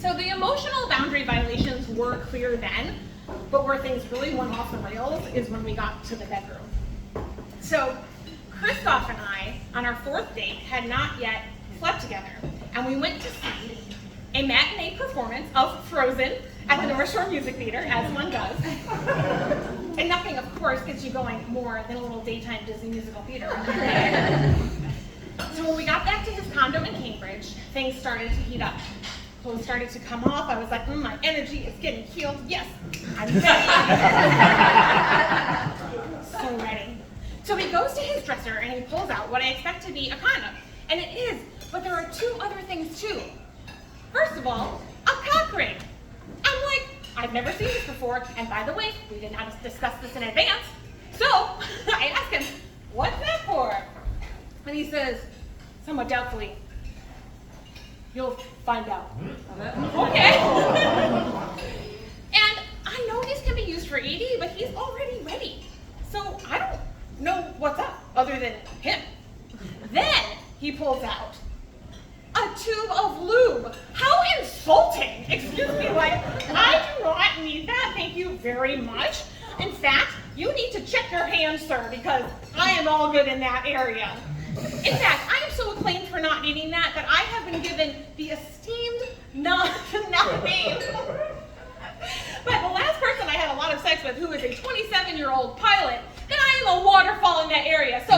So the emotional boundary violations were clear then, but where things really went off the rails is when we got to the bedroom. So Christoph and I, on our 4th date, had not yet slept together, and we went to see a matinee performance of Frozen at the North Shore Music Theater, as one does. And nothing, of course, gets you going more than a little daytime Disney musical theater. So when we got back to his condo in Cambridge, things started to heat up. Clothes started to come off. I was like, my energy is getting healed. Yes, I'm ready. So ready. So he goes to his dresser and he pulls out what I expect to be a condom. And it is, but there are 2 other things too. First of all, a cock ring. I'm like, I've never seen this before, and by the way, we did not discuss this in advance. So I asked him, what's that for? And he says, somewhat doubtfully, you'll find out. Okay. And I know these can be used for ED, but he's already ready. So I don't know what's up other than him. Then he pulls out a tube of lube. How insulting! Excuse me, like, I do not need that, thank you very much. In fact, you need to check your hands, sir, because I am all good in that area. In fact, I am so acclaimed for not needing that I have been given the esteemed name. But the last person I had a lot of sex with, who is a 27-year-old pilot, then I am a waterfall in that area. So,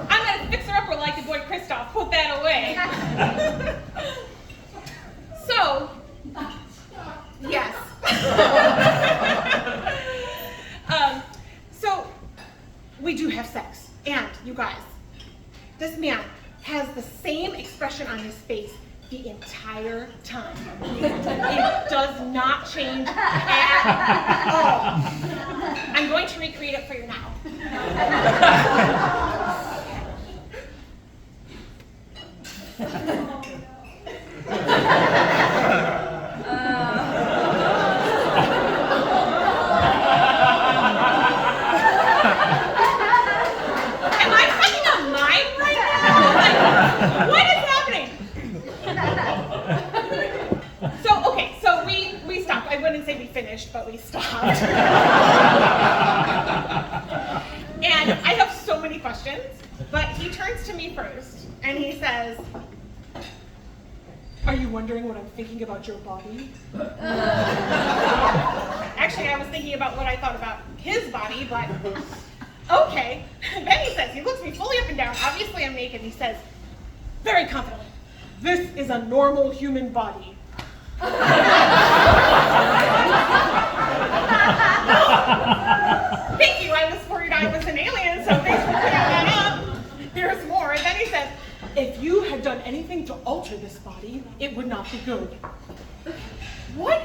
I'm gonna fix her upper like the boy Christoph. Put that away. So, yes. So, we do have sex. And, you guys, this man has the same expression on his face the entire time. It does not change at all. I'm going to recreate it for you now. Am I fucking a mime right now? Like, what is happening? So we stopped. I wouldn't say we finished, but we stopped. And I have so many questions, but he turns to me first, and he says, are you wondering what I'm thinking about your body? Actually, I was thinking about what I thought about his body, but okay. Then he says, he looks me fully up and down. Obviously, I'm naked. He says, very confidently, this is a normal human body. Thank you. I was worried I was an alien, so thanks for clearing that up. There's more. And then he says, if you had done anything to alter this body, it would not be good. What?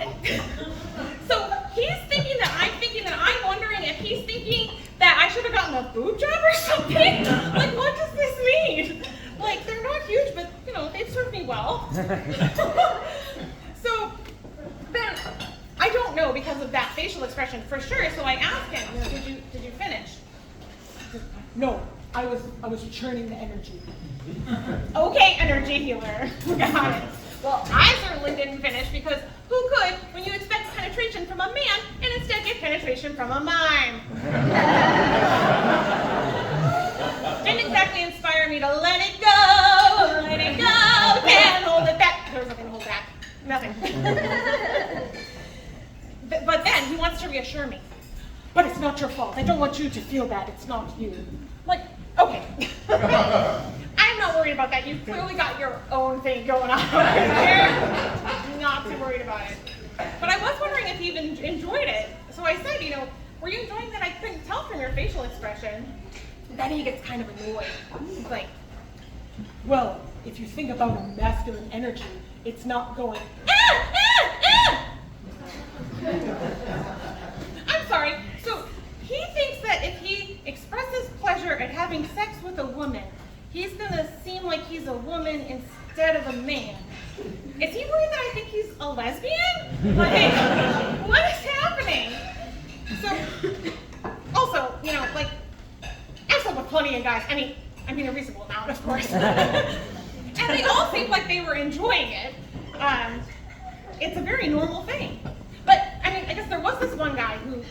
So he's thinking that I'm thinking that I'm wondering if he's thinking that I should have gotten a boob job or something? Like, what does this mean? Like, they're not huge, but, you know, they've served me well. So then, I don't know because of that facial expression for sure, so I asked him, did you finish? No, I was churning the energy. Okay, energy healer. Got it. Well, I certainly didn't finish because who could when you expect penetration from a man and instead get penetration from a mime? Didn't exactly inspire me to let it go, can't hold it back. There was nothing to hold back, nothing. But then he wants to reassure me. But it's not your fault. I don't want you to feel that. It's not you. Like, okay. I'm not worried about that. You've clearly got your own thing going on over there. Not too worried about it. But I was wondering if you even enjoyed it. So I said, were you enjoying that? I couldn't tell from your facial expression. Then he gets kind of annoyed. He's like, well, if you think about a masculine energy, it's not going, I'm sorry. So he thinks that if he expresses pleasure at having sex with a woman, he's gonna seem like he's a woman instead of a man. Is he worried that I think he's a lesbian? Like, what is happening? So, also, like, I've slept with plenty of guys. I mean a reasonable amount, of course. And they all seemed like they were enjoying enjoying it. It's a very normal thing. But, I mean, I guess there was this one guy who,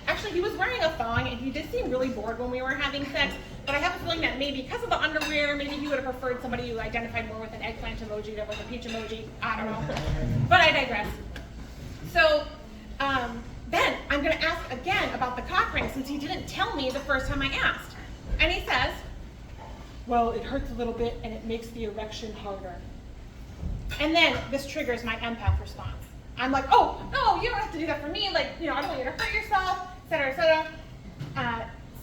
actually, he was wearing a thong, and he did seem really bored when we were having sex, but I have a feeling that maybe because of the underwear, maybe he would have preferred somebody who identified more with an eggplant emoji than with a peach emoji. I don't know. But I digress. So, then I'm going to ask again about the cock ring, since he didn't tell me the first time I asked. And he says, well, it hurts a little bit, and it makes the erection harder. And then this triggers my empath response. I'm like, oh, no, you don't have to do that for me. Like, I don't want you to hurt yourself, et cetera, et cetera.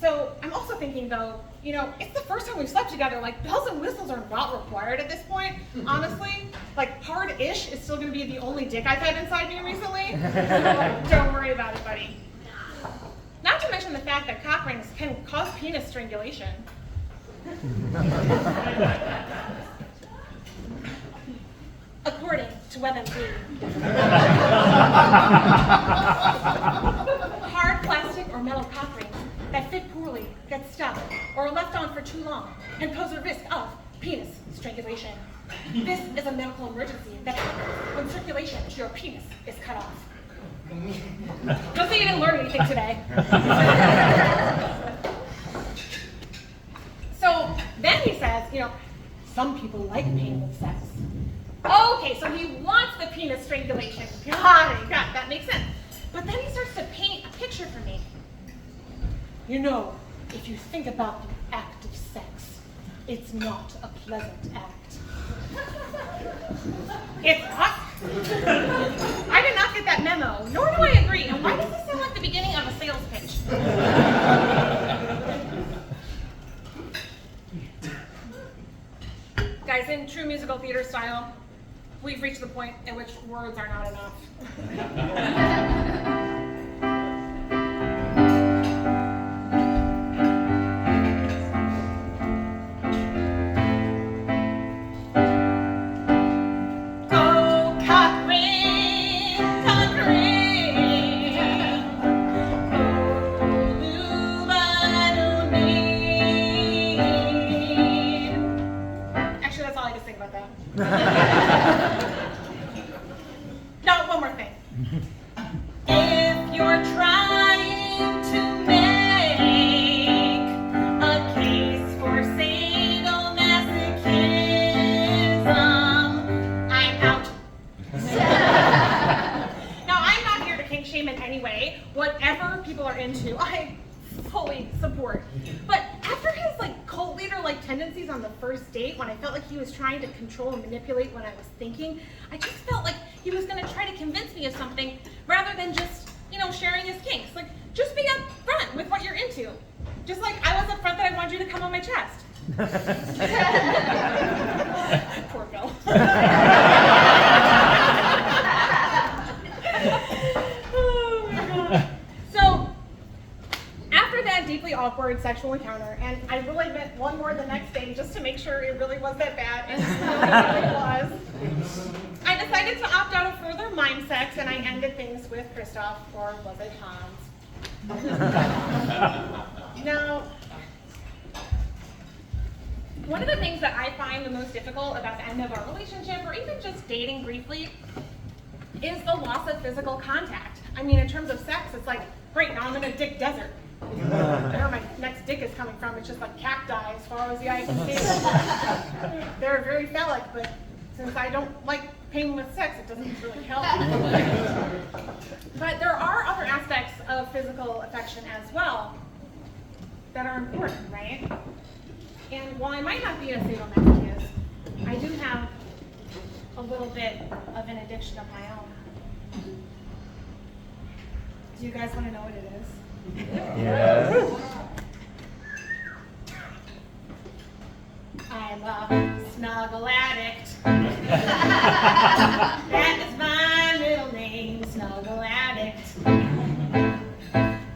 So I'm also thinking, though, it's the first time we've slept together. Like, bells and whistles are not required at this point, honestly. Like, hard-ish is still going to be the only dick I've had inside me recently. So don't worry about it, buddy. Not to mention the fact that cock rings can cause penis strangulation. According to WebMD. Hard plastic or metal cock rings that fit poorly, get stuck, or are left on for too long, and pose a risk of penis strangulation. This is a medical emergency that happens when circulation to your penis is cut off. Don't say you didn't learn anything today. So then he says, some people like painful sex. Okay, so he wants the penis strangulation. Got it, that makes sense. But then he starts to paint a picture for me. If you think about the act of sex, it's not a pleasant act. It's not? I did not get that memo, nor do I agree. And why does this sound like the beginning of a sales pitch? Guys, in true musical theater style, we've reached the point at which words are not enough. Oh, cock ring, cock ring. Oh, lube I don't need. Actually, that's all I just think about that. Now, one more thing. If you're trying to make a case for sadomasochism, I'm out. Now, I'm not here to kink shame in any way. Whatever people are into, I fully support. But after his cult leader-like tendencies on the first date, when I felt like he was trying to control and manipulate what I was thinking, I just felt like he was going to try to convince me of something rather than just, sharing his kinks. Like, just be upfront with what you're into. Just like I was upfront that I wanted you to come on my chest. Poor Bill. Oh my God. So, after that deeply awkward sexual encounter, and I really meant one more the next day just to make sure it really was that bad, and it really was, I decided to opt out of further mime sex, and I ended things with Christoph, or was it Hans? Now, one of the things that I find the most difficult about the end of our relationship, or even just dating briefly, is the loss of physical contact. I mean, in terms of sex, it's like, great, now I'm in a dick desert. Where my next dick is coming from, it's just like cacti as far as the eye can see. They're very phallic, but since I don't like pain with sex, it doesn't really help. But there are other aspects of physical affection as well that are important, right? And while I might not be a sadomasochist, I do have a little bit of an addiction of my own. Do you guys want to know what it is? Yes. I'm a snuggle addict. That is my middle name, snuggle addict.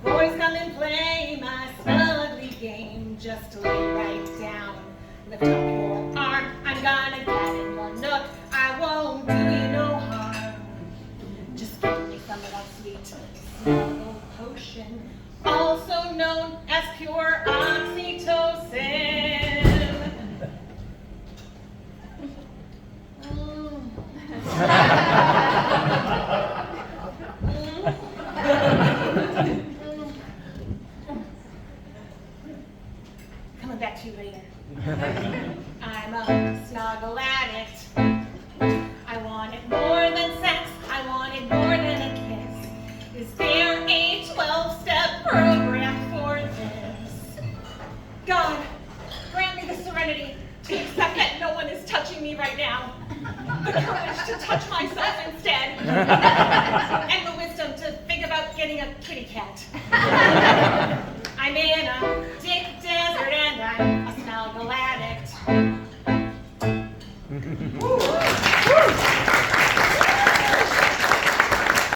Boys come and play my snuggly game, just to lay right down. Lift up your arm, I'm gonna get in your nook. I won't do you no harm. Just give me some of that sweet snuggle potion, also known as pure oxytocin. I'm a snuggle addict. I want it more than sex. I want it more than a kiss. Is there a 12-step program for this? God, grant me the serenity to accept that no one is touching me right now. The courage to touch myself instead. And the wisdom to think about getting a kitty cat.